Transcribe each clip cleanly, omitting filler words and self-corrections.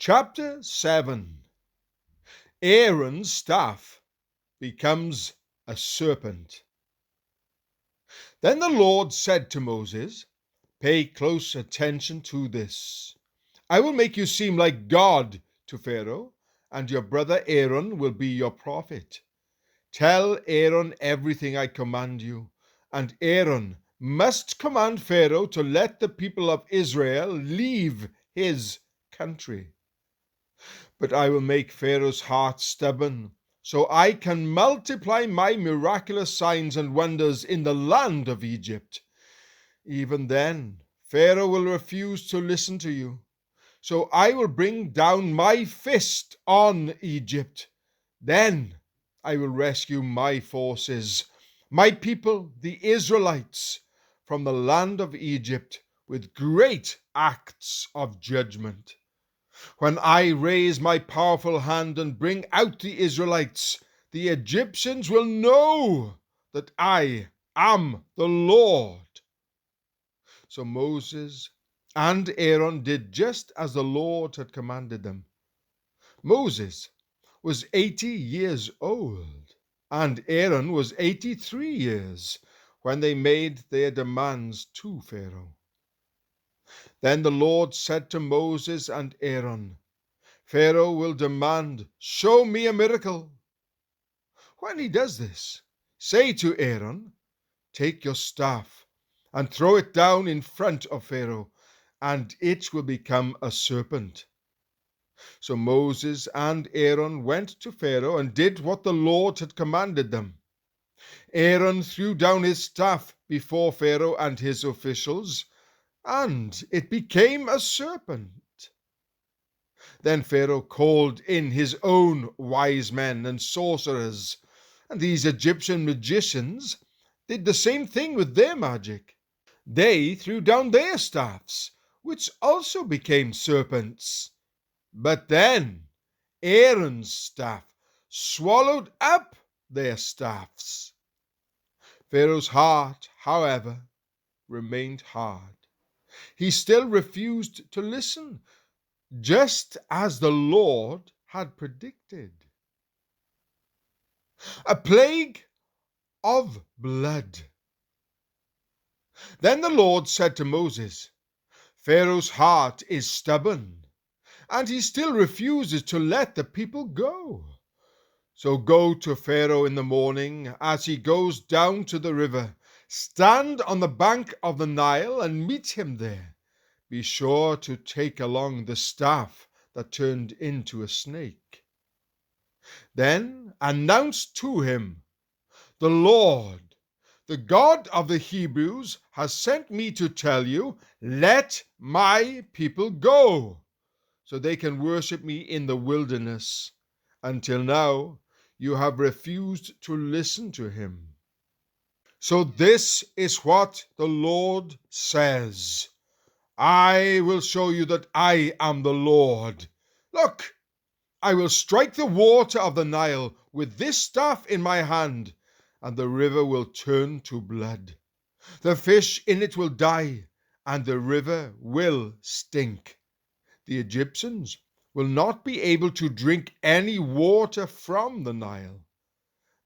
Chapter 7. Aaron's staff becomes a serpent. Then the Lord said to Moses, "Pay close attention to this. I will make you seem like God to Pharaoh, and your brother Aaron will be your prophet. Tell Aaron everything I command you, and Aaron must command Pharaoh to let the people of Israel leave his country. But I will make Pharaoh's heart stubborn, so I can multiply my miraculous signs and wonders in the land of Egypt. Even then, Pharaoh will refuse to listen to you. So I will bring down my fist on Egypt. Then I will rescue my forces, my people, the Israelites, from the land of Egypt with great acts of judgment. When I raise my powerful hand and bring out the Israelites, the Egyptians will know that I am the Lord." So Moses and Aaron did just as the Lord had commanded them. Moses was 80 years old, and Aaron was 83 years when they made their demands to Pharaoh. Then the Lord said to Moses and Aaron, "Pharaoh will demand, 'Show me a miracle.' When he does this, say to Aaron, 'Take your staff and throw it down in front of Pharaoh, and it will become a serpent.'" So Moses and Aaron went to Pharaoh and did what the Lord had commanded them. Aaron threw down his staff before Pharaoh and his officials, and it became a serpent. Then Pharaoh called in his own wise men and sorcerers, and these Egyptian magicians did the same thing with their magic. They threw down their staffs, which also became serpents. But then Aaron's staff swallowed up their staffs. Pharaoh's heart, however, remained hard. He still refused to listen, just as the Lord had predicted. A plague of blood. Then the Lord said to Moses, "Pharaoh's heart is stubborn, and he still refuses to let the people go. So go to Pharaoh in the morning as he goes down to the river. Stand on the bank of the Nile and meet him there. Be sure to take along the staff that turned into a snake. Then announce to him, 'The Lord, the God of the Hebrews, has sent me to tell you, let my people go, so they can worship me in the wilderness. Until now, you have refused to listen to him.' So this is what the Lord says: 'I will show you that I am the Lord. Look, I will strike the water of the Nile with this staff in my hand, and the river will turn to blood. The fish in it will die, and the river will stink. The Egyptians will not be able to drink any water from the Nile.'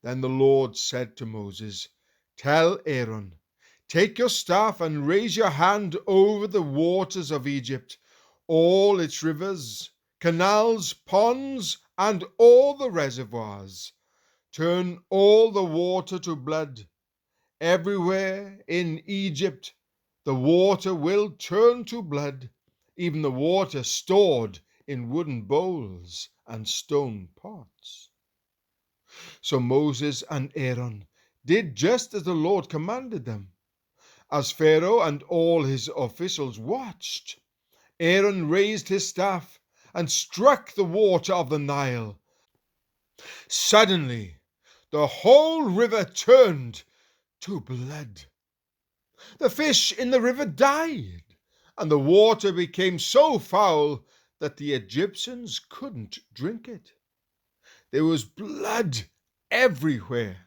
Then the Lord said to Moses, 'Tell Aaron, take your staff and raise your hand over the waters of Egypt, all its rivers, canals, ponds, and all the reservoirs. Turn all the water to blood. Everywhere in Egypt the water will turn to blood, even the water stored in wooden bowls and stone pots.' So Moses and Aaron did just as the Lord commanded them. As Pharaoh and all his officials watched, Aaron raised his staff and struck the water of the Nile. Suddenly, the whole river turned to blood. The fish in the river died, and the water became so foul that the Egyptians couldn't drink it. There was blood everywhere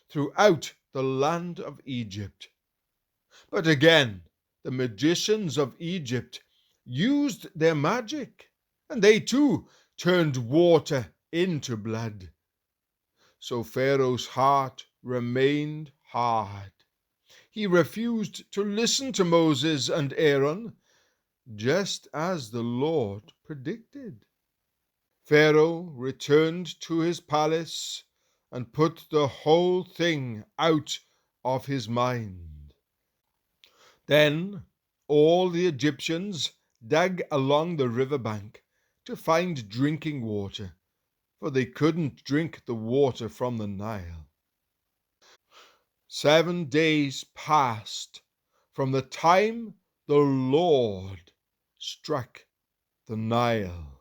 throughout the land of Egypt. But again, the magicians of Egypt used their magic and they too turned water into blood. So Pharaoh's heart remained hard. He refused to listen to Moses and Aaron, just as the Lord predicted. Pharaoh returned to his palace and put the whole thing out of his mind. Then all the Egyptians dug along the river bank to find drinking water, for they couldn't drink the water from the Nile. 7 days passed from the time the Lord struck the Nile.